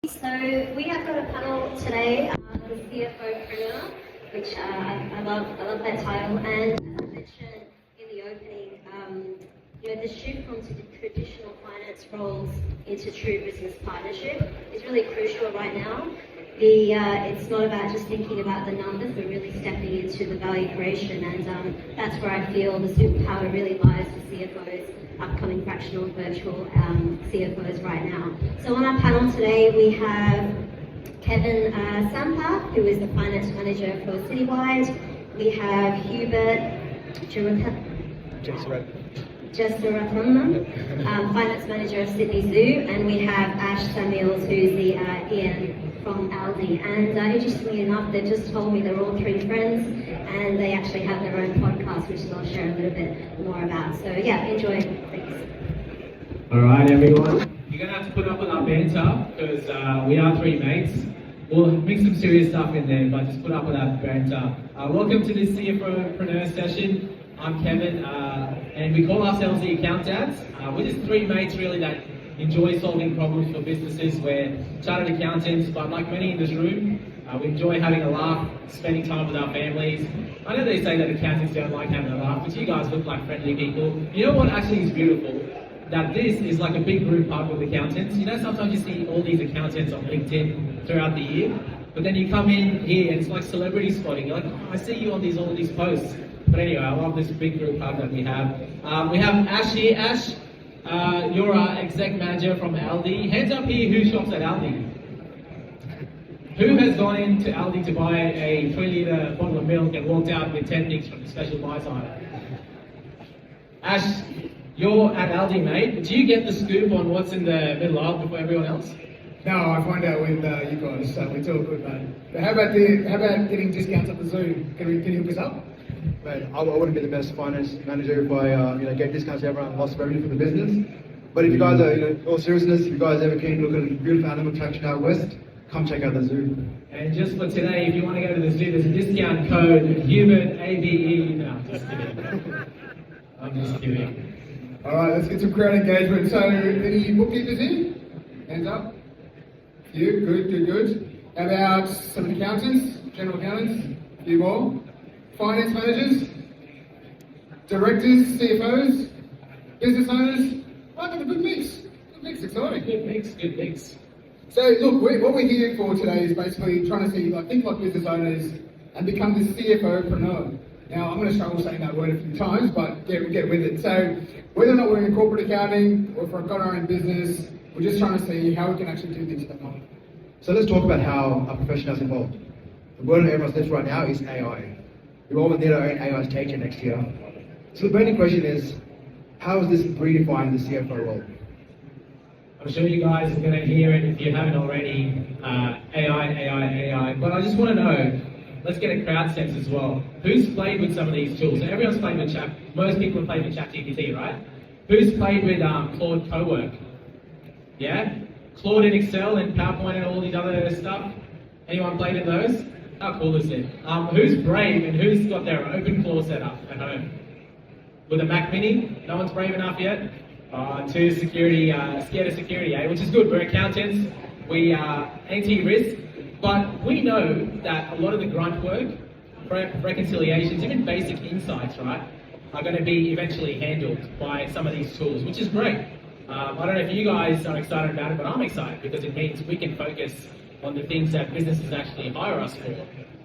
So we have got a panel today, the CFO'preneur, which I love that title. And as I mentioned in the opening, the shift from traditional finance roles into true business partnership is really crucial right now. It's not about just thinking about the numbers, but really stepping into the value creation, and that's where I feel the superpower really lies for CFOs, upcoming fractional virtual CFOs right now. So on our panel today, we have Kevin Sampa, who is the finance manager for Citywide. We have Hubert Jessarathana, finance manager of Sydney Zoo, and we have Ash Samuels, who's the EN from Aldi. And interestingly enough, they just told me they're all three friends, and they actually have their own podcast, which I'll share a little bit more about. So yeah, enjoy. Thanks. All right, everyone. You're going to have to put up with our banter because we are three mates. We'll mix some serious stuff in there, but just put up with our banter. Welcome to this CFO'preneur session. I'm Kevin, and we call ourselves the AccountDads. We're just three mates really that enjoy solving problems for businesses. We're chartered accountants, but like many in this room, we enjoy having a laugh, spending time with our families. I know they say that accountants don't like having a laugh, but you guys look like friendly people. You know what actually is beautiful? That this is like a big group hug with accountants. You know, sometimes you see all these accountants on LinkedIn throughout the year, but then you come in here and it's like celebrity spotting. You're like, oh, I see you on all these posts. But anyway, I love this big group hug that we have. We have Ash here. Ash, you're our exec manager from Aldi. Hands up here, who shops at Aldi? Who has gone into Aldi to buy a 3-litre bottle of milk and walked out with 10 nicks from the special buy side? Ash, you're at Aldi, mate. Do you get the scoop on what's in the middle aisle before everyone else? No, I find out with you guys, so it's all good, mate. But how about getting discounts at the zoo? Can you hook us up? Mate, I wouldn't be the best finance manager if I get discounts to everyone and lost revenue for the business. But if you guys are, all seriousness, if you guys ever keen to look at a beautiful animal attraction out west, come check out the zoo. And just for today, if you want to go to the zoo, there's a discount code, Hubert, ABE. No, I'm just kidding. I'm just kidding. Alright, let's get some crowd engagement. So, any bookkeepers here? Hands up. You, good. How about some accountants, general accountants? A few more. Finance managers, directors, CFOs, business owners. I've got a good mix. Exciting. Good mix. So look, what we're here for today is basically trying to see, think like business owners and become the CFO'preneur. Now, I'm going to struggle saying that word a few times, but get with it. So whether or not we're in corporate accounting or if we've got our own business, we're just trying to see how we can actually do things that way. So let's talk about how our profession has evolved. The word on everyone's lips right now is AI. We all need our own AI teacher next year. So the burning question is, how is this redefining the CFO role? I'm sure you guys are going to hear it if you haven't already, AI. But I just want to know, let's get a crowd sense as well. Who's played with some of these tools? So everyone's played with most people have played with ChatGPT, right? Who's played with Claude Cowork? Yeah? Claude in Excel and PowerPoint and all these other stuff? Anyone played in those? How cool is it? Who's brave and who's got their open claw set up at home? With a Mac Mini? No one's brave enough yet? Too security, scared of security, which is good. We're accountants, we are anti-risk, but we know that a lot of the grunt work, reconciliations, even basic insights, right, are going to be eventually handled by some of these tools, which is great. I don't know if you guys are excited about it, but I'm excited because it means we can focus on the things that businesses actually hire us for.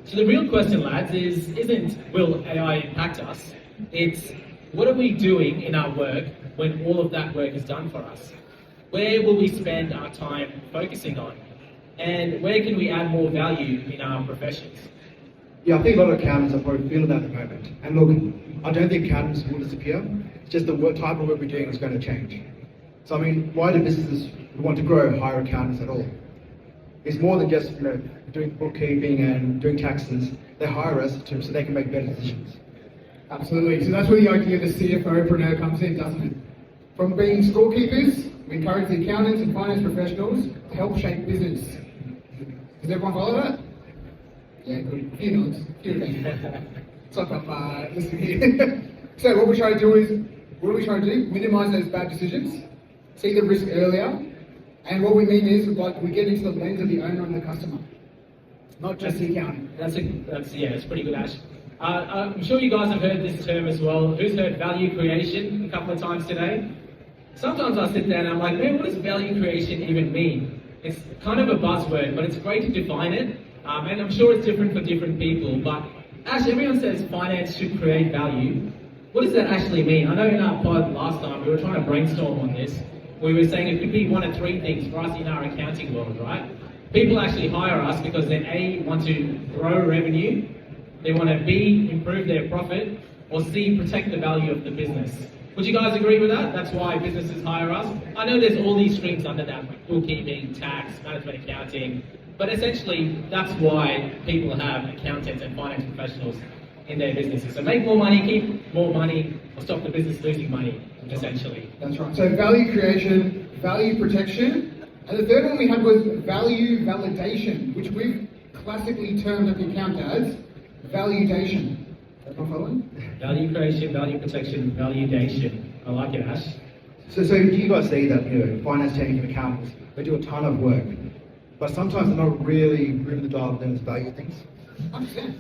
So the real question, lads, isn't will AI impact us? It's what are we doing in our work when all of that work is done for us? Where will we spend our time focusing on? And where can we add more value in our professions? Yeah, I think a lot of accountants are probably feeling that at the moment. And look, I don't think accountants will disappear. It's just the type of work we're doing is going to change. So I mean, why do businesses want to grow hire accountants at all? It's more than just doing bookkeeping and doing taxes. They hire us so they can make better decisions. Absolutely. So that's where the idea of the CFO'preneur comes in, doesn't it? From being scorekeepers, we encourage the accountants and finance professionals to help shape business. Does everyone follow that? Yeah, good. A few nods. Suck up, listen here. So what we try to do is, minimise those bad decisions, see the risk earlier, And what we mean is, like, we get into the lens of the owner and the customer, not just the accountant. It's pretty good, Ash. I'm sure you guys have heard this term as well. Who's heard value creation a couple of times today? Sometimes I sit down and I'm like, man, what does value creation even mean? It's kind of a buzzword, but it's great to define it. And I'm sure it's different for different people. But Ash, everyone says finance should create value. What does that actually mean? I know in our pod last time we were trying to brainstorm on this. We were saying it could be one of three things for us in our accounting world, right? People actually hire us because they A, want to grow revenue, they want to B, improve their profit, or C, protect the value of the business. Would you guys agree with that? That's why businesses hire us. I know there's all these strings under that, like bookkeeping, tax, management accounting, but essentially that's why people have accountants and finance professionals in their businesses. So make more money, keep more money, or stop the business losing money, essentially. That's right. So value creation, value protection, and the third one we had was value validation, which we've classically termed at the AccountDads validation. Am I following? Value creation, value protection, validation. I like it, Ash. So do you guys see that, finance teams and accountants, they do a ton of work, but sometimes they're not really moving the dial of them as value things? 100%.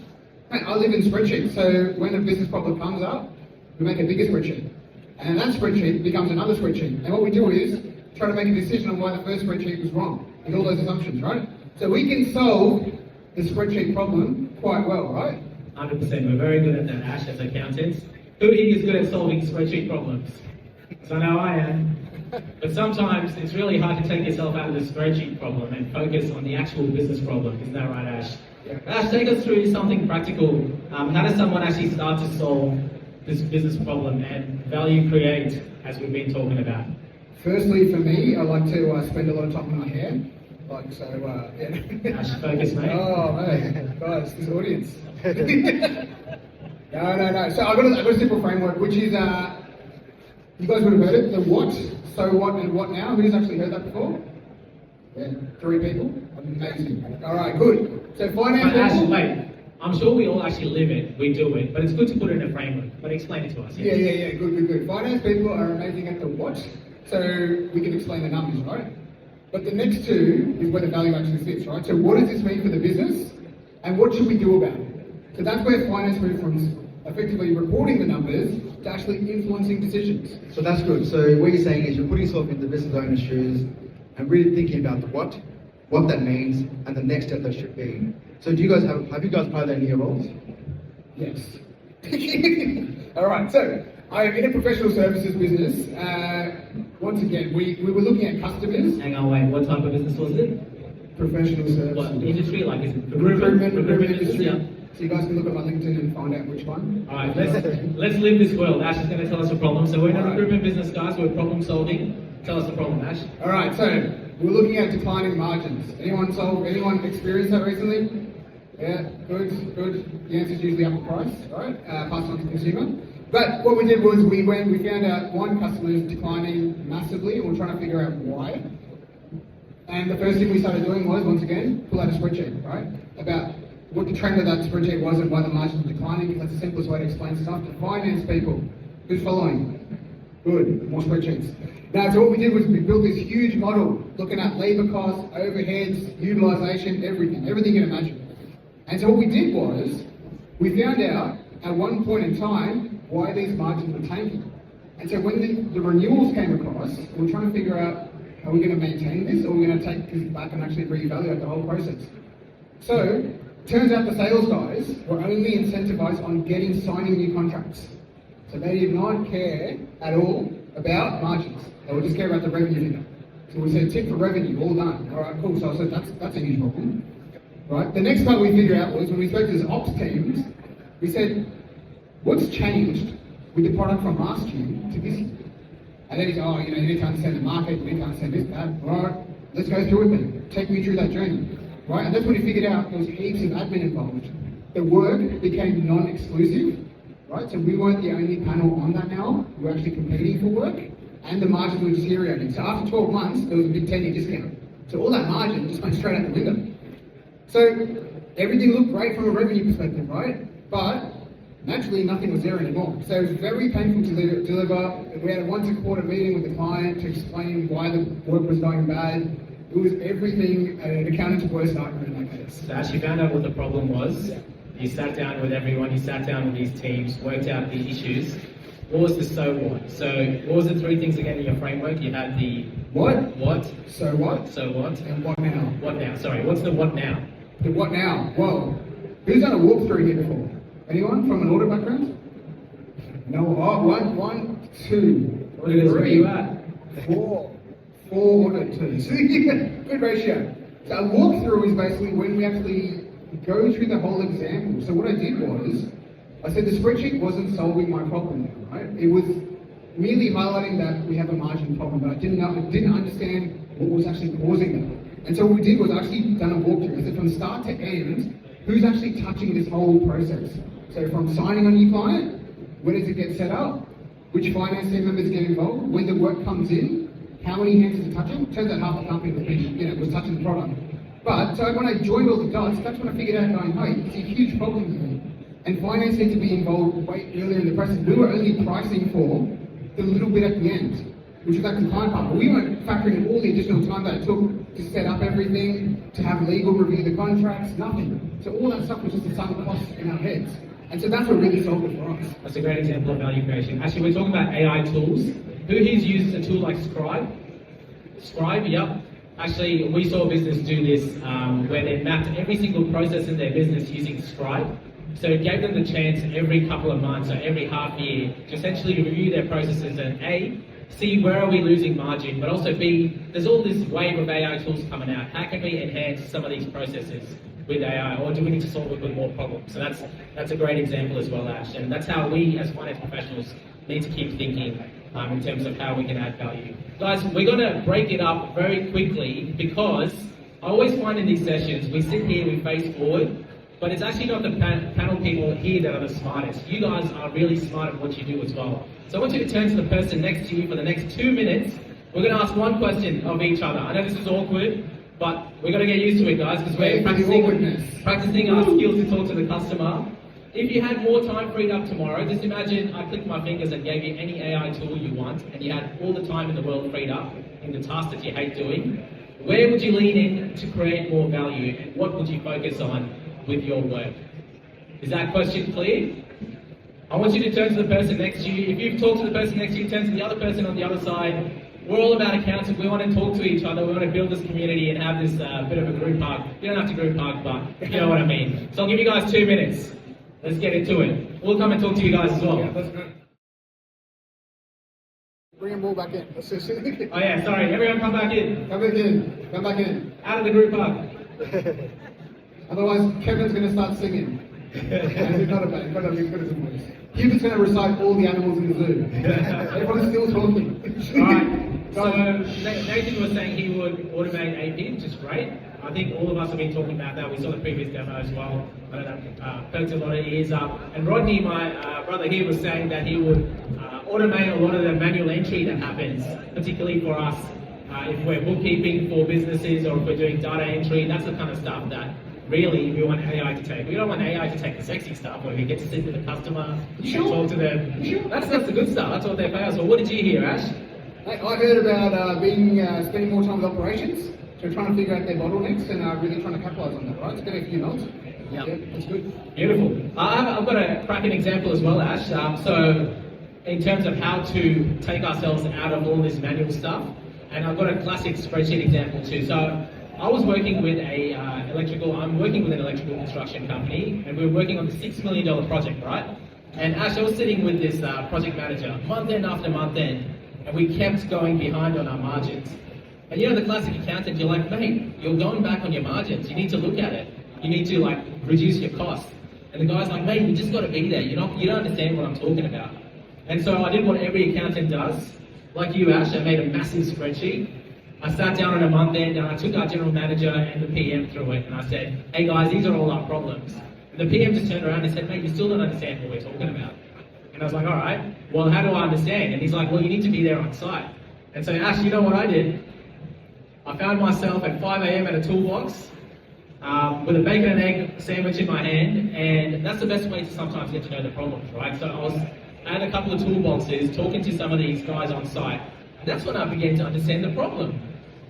Mate, I live in spreadsheets, so when a business problem comes up, we make a bigger spreadsheet. And that spreadsheet becomes another spreadsheet. And what we do is try to make a decision on why the first spreadsheet was wrong, with all those assumptions, right? So we can solve the spreadsheet problem quite well, right? 100%. We're very good at that, Ash, as accountants. Who here is good at solving spreadsheet problems? So I know I am. But sometimes it's really hard to take yourself out of the spreadsheet problem and focus on the actual business problem. Isn't that right, Ash? Yeah. Ash, take us through something practical. How does someone actually start to solve this business problem and value create, as we've been talking about? Firstly, for me, I like to spend a lot of time on my hair. Yeah. Ash, focus, mate. Oh, man. Guys, this audience. No. So I've got a simple framework, which is, you guys would have heard it, the what, so what, and what now. Who's actually heard that before? Yeah, 3 people? Amazing. All right, good. So finance But Ash, people. wait. I'm sure we all actually live it, we do it, but it's good to put it in a framework. But explain it to us. Yeah, good. Finance people are amazing at the what, so we can explain the numbers, right? But the next two is where the value actually sits, right? So what does this mean for the business, and what should we do about it? So that's where finance moves from effectively reporting the numbers to actually influencing decisions. So that's good. So what you're saying is you're putting yourself in the business owner's shoes and really thinking about the what that means, and the next step that should be. So do you guys have you guys played that in your roles? Yes. All right, so I'm in a professional services business. Once again, we were looking at customers. Hang on, wait. What type of business was it? Professional services. What industry? Like, is it Recruitment business? industry. Yeah. So you guys can look at my LinkedIn and find out which one. All right, let's live this world. Ash is going to tell us a problem. So we're in a recruitment business, guys. We're problem solving. Tell us the problem, Ash. All right, so we're looking at declining margins. Anyone experienced that recently? Yeah, good. The answer is usually up the price, right? Passed on to the consumer. But what we did was we found out one customer is declining massively, and we're trying to figure out why. And the first thing we started doing was, once again, pull out a spreadsheet, right? About what the trend of that spreadsheet was and why the margins were declining, because that's the simplest way to explain stuff to finance people. Who's following? Good, more spreadsheets. Now, so what we did was we built this huge model looking at labour costs, overheads, utilisation, everything you can imagine. And so what we did was, we found out at one point in time why these margins were tanking. And so when the renewals came across, we were trying to figure out, are we going to maintain this, or are we going to take this back and actually reevaluate the whole process? So, turns out the sales guys were only incentivized on signing new contracts. So they did not care at all about margins. They would just care about the revenue figure. So we said tip for revenue, all done. All right, cool. So I said that's a huge problem. Right. The next part we figured out was when we spoke to the ops teams, we said, what's changed with the product from last year to this year? And then he's, you need to understand the market, you need to understand this, that. All right, let's go through it then. Take me through that journey. Right, and that's when he figured out there was heaps of admin involved. The work became non-exclusive, right? So we weren't the only panel on that now. We were actually competing for work, and the margins were deteriorating. So after 12 months, there was a big 10-year discount. So all that margin just went straight out the window. So everything looked great from a revenue perspective, right? But Naturally, nothing was there anymore. So it was very painful to deliver. We had a once a quarter meeting with the client to explain why the work was going bad. It was everything an accountant's worst nightmare in that case. So as you found out what the problem was, you sat down with everyone, you sat down with these teams, worked out the issues. What was the so what? So what was the three things again in your framework? You had the What? so what, And what now? what now? Sorry, what's the what now? The what now? Well, who's done a walkthrough here before? Anyone from an audit background? No. Oh, one, two, Where are you at? four auditors. Good ratio. So a walkthrough is basically when we actually go through the whole example. So what I did was, I said the spreadsheet wasn't solving my problem, right? It was merely highlighting that we have a margin problem, but I didn't understand what was actually causing that. And so what we did was actually done a walkthrough. I said from start to end, who's actually touching this whole process? So from signing on your client, when does it get set up? Which finance team members get involved? When the work comes in, how many hands is it touching? Turns out half the company was touching the product. But so when I joined all the dots, that's when I figured out going, hey, it's a huge problem here. And finance needs to be involved way earlier in the process. We were only pricing for the little bit at the end, which was that compliance part. But we weren't factoring in all the additional time that it took to set up everything, to have legal review the contracts, nothing. So all that stuff was just a sunk cost in our heads. And so that's what really solved it for us. That's a great example of value creation. Actually, we're talking about AI tools. Who here's used a tool like Scribe? Scribe, yep. Actually, we saw a business do this where they mapped every single process in their business using Scribe. So it gave them the chance every couple of months or every half year to essentially review their processes and A, see where are we losing margin, but also B, there's all this wave of AI tools coming out. How can we enhance some of these processes with AI, or do we need to solve it with more problems? So that's a great example as well, Ash. And that's how we as finance professionals need to keep thinking in terms of how we can add value. Guys, we're going to break it up very quickly because I always find in these sessions, we sit here, we face forward, but it's actually not the panel people here that are the smartest. You guys are really smart at what you do as well. So I want you to turn to the person next to you for the next 2 minutes. We're going to ask one question of each other. I know this is awkward, but we're going to get used to it, guys, because we're practicing our skills to talk to the customer. If you had more time freed up tomorrow, just imagine I clicked my fingers and gave you any AI tool you want, and you had all the time in the world freed up in the task that you hate doing. Where would you lean in to create more value, and what would you focus on with your work? Is that question clear? I want you to turn to the person next to you. If you've talked to the person next to you, turn to the other person on the other side. We're all about accounting. We want to talk to each other. We want to build this community and have this bit of a group hug. You don't have to group hug, but you know what I mean. So I'll give you guys 2 minutes. Let's get into it. We'll come and talk to you guys as well. Yeah, that's good. Bring them all back in. Oh yeah, sorry. Everyone come back in. Come back in. Come back in. Out of the group hug. Otherwise, Kevin's going to start singing. And he's not a bad, but he's good as a voice. Hubert's going to recite all the animals in the zoo. Everyone's still talking. Alright. So Nathan was saying he would automate ABE, which is great. I think all of us have been talking about that. We saw the previous demo as well. I know that perked a lot of ears up. And Rodney, my brother here, was saying that he would automate a lot of the manual entry that happens, particularly for us. If we're bookkeeping for businesses or if we're doing data entry, that's the kind of stuff that really we want AI to take. We don't want AI to take the sexy stuff where we get to sit with the customer and talk to them. That's the good stuff. That's what they pay us for. What did you hear, Ash? I heard about spending more time with operations, so trying to figure out their bottlenecks and really trying to capitalise on that, right? It's getting a few nods. Yep. Yeah, that's good. Beautiful. I've got a cracking example as well, Ash. So in terms of how to take ourselves out of all this manual stuff, and I've got a classic spreadsheet example too. So I was working with I'm working with an electrical construction company, and we were working on the $6 million project, right? And Ash, I was sitting with this project manager month end after month end, and we kept going behind on our margins. And you know the classic accountant, you're like, mate, you're going back on your margins. You need to look at it. You need to like reduce your costs. And the guy's like, mate, you just got to be there. You don't understand what I'm talking about. And so I did what every accountant does. Like you, Ash, I made a massive spreadsheet. I sat down on a month end and I took our general manager and the PM through it, and I said, hey guys, these are all our problems. And the PM just turned around and said, mate, you still don't understand what we're talking about. And I was like, all right, well, how do I understand? And he's like, well, you need to be there on site. And so, Ash, you know what I did? I found myself at 5 a.m. at a toolbox. with a bacon and egg sandwich in my hand, and that's the best way to sometimes get to know the problems, right? So I had a couple of toolboxes talking to some of these guys on site, and that's when I began to understand the problem.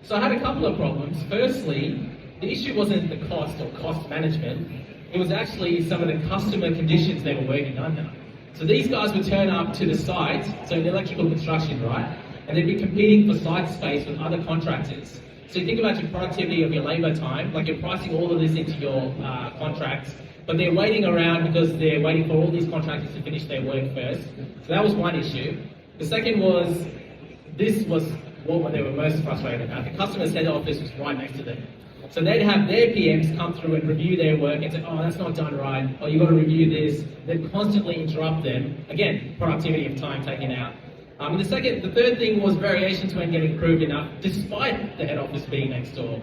So I had a couple of problems. Firstly, the issue wasn't the cost or cost management, it was actually some of the customer conditions they were working under. So these guys would turn up to the site, so in electrical construction, right? And they'd be competing for site space with other contractors. So you think about your productivity of your labour time, like you're pricing all of this into your contracts, but they're waiting around because they're waiting for all these contractors to finish their work first. So that was one issue. The second was, this was what they were most frustrated about. The customer's head office was right next to them. So they'd have their PMs come through and review their work and say, oh, that's not done right, or you've got to review this. They'd constantly interrupt them. Again, productivity of time taken out. The third thing was variations weren't getting improved enough, despite the head office being next door.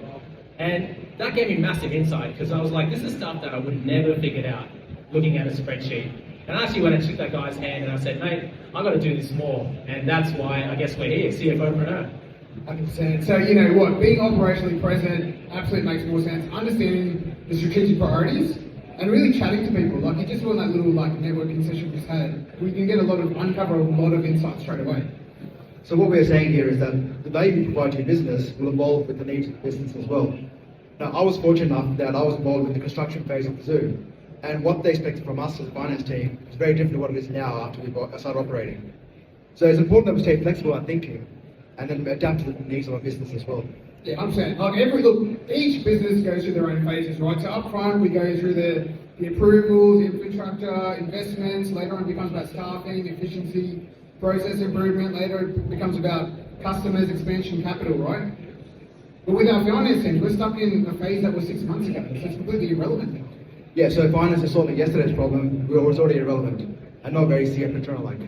And that gave me massive insight, because I was like, this is stuff that I would never figured out looking at a spreadsheet. And I actually went and shook that guy's hand and I said, mate, I've got to do this more. And that's why I guess we're here, CFO'preneur. 100%. So you know what, being operationally present absolutely makes more sense. Understanding the strategic priorities and really chatting to people. Like you just want that little networking session we just had. We can uncover a lot of insights straight away. So what we're saying here is that the value we provide to your business will evolve with the needs of the business as well. Now, I was fortunate enough that I was involved with the construction phase of the zoo, and what they expected from us as a finance team is very different to what it is now after we started operating. So it's important that we stay flexible in thinking and then adapt to the needs of our business as well. Yeah, I'm saying, each business goes through their own phases, right? So up front, we go through the approvals, the infrastructure, investments. Later on, it becomes about staffing, efficiency, process improvement. Later, it becomes about customers, expansion, capital, right? But with our finance team, we're stuck in a phase that was 6 months ago, so it's completely irrelevant now. Yeah, so finance is solving yesterday's problem, was already irrelevant and not very CFO'preneur-like.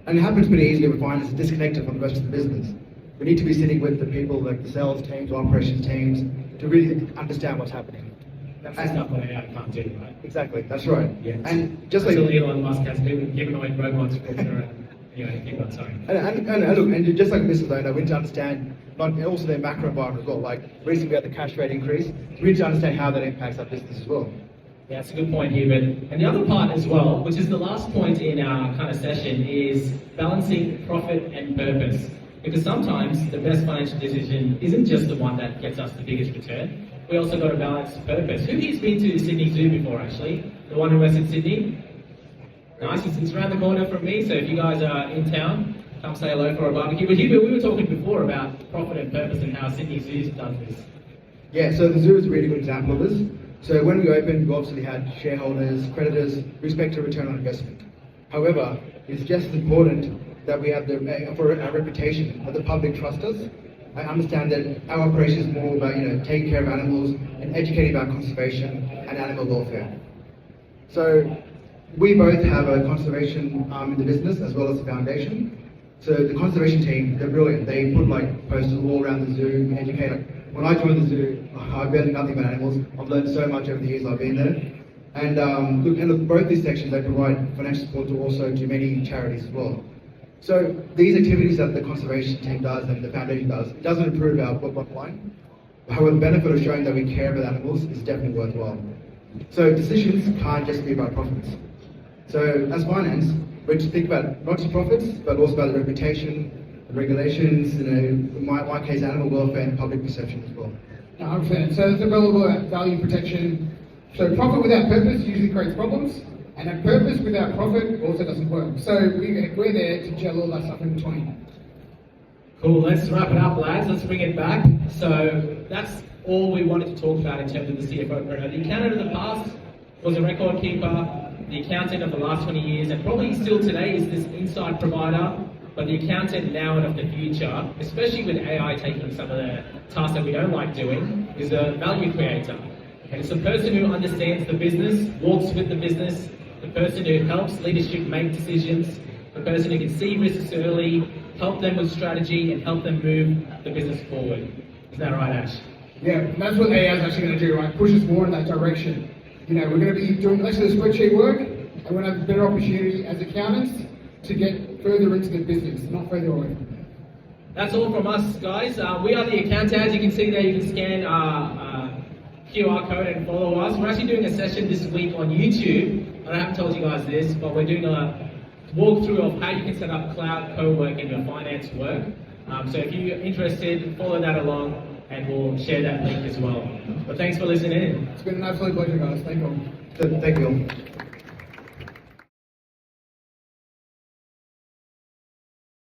And it happens pretty easily with finance, it's disconnected from the rest of the business. We need to be sitting with the people like the sales teams, operations teams, to really understand what's happening. That's the stuff that AI can't do, right? Exactly, that's right. Yeah. And just like Elon Musk has humanoid robots for anyway, keep on, sorry. And just like a business owner, we need to understand also their macro environment as well. Like recently we had the cash rate increase, so we need to understand how that impacts our business as well. Yeah, that's a good point here, and the other part as well, which is the last point in our kind of session, is balancing profit and purpose. Because sometimes the best financial decision isn't just the one that gets us the biggest return. We also got to balance purpose. Who here's been to Sydney Zoo before, actually? The one in Western Sydney? Nice, it's around the corner from me, so if you guys are in town, come say hello for a barbecue. But we were talking before about profit and purpose and how Sydney Zoo's done this. Yeah, so the zoo is a really good example of this. So when we opened, we obviously had shareholders, creditors, who expect a return on investment. However, it's just as important that we have for our reputation, that the public trust us. I understand that our operation is more about taking care of animals and educating about conservation and animal welfare. So we both have a conservation arm in the business as well as the foundation. So the conservation team, they're brilliant. They put posters all around the zoo, educate. When I joined the zoo, I learned nothing about animals. I've learned so much over the years I've been there. And both these sections, they provide financial support to many charities as well. So these activities that the conservation team does and the foundation does, it doesn't improve our bottom line. However, the benefit of showing that we care about animals is definitely worthwhile. So decisions can't just be about profits. So as finance, we have to think about not just profits, but also about the reputation, the regulations, in my case, animal welfare and public perception as well. No, I understand. So it's about value protection. So profit without purpose usually creates problems. And a purpose without profit also doesn't work. So we're there to gel all that stuff in between. Cool, let's wrap it up, lads. Let's bring it back. So that's all we wanted to talk about in terms of the CFO'preneur. The accountant of the past was a record keeper. The accountant of the last 20 years, and probably still today, is this insight provider. But the accountant now and of the future, especially with AI taking some of the tasks that we don't like doing, is a value creator. And it's a person who understands the business, walks with the business, the person who helps leadership make decisions, the person who can see risks early, help them with strategy, and help them move the business forward. Is that right, Ash? Yeah, that's what AI is actually going to do, right? Push us more in that direction. We're going to be doing less of the spreadsheet work, and we're going to have a better opportunity as accountants to get further into the business, not further away. That's all from us, guys. We are the AccountDads. You can see there, you can scan our QR code and follow us. We're actually doing a session this week on YouTube. I haven't told you guys this, but we're doing a walkthrough of how you can set up cloud co-work in your finance work. So if you're interested, follow that along and we'll share that link as well. But thanks for listening in. It's been an absolute pleasure, guys. Thank you all. Thank you all.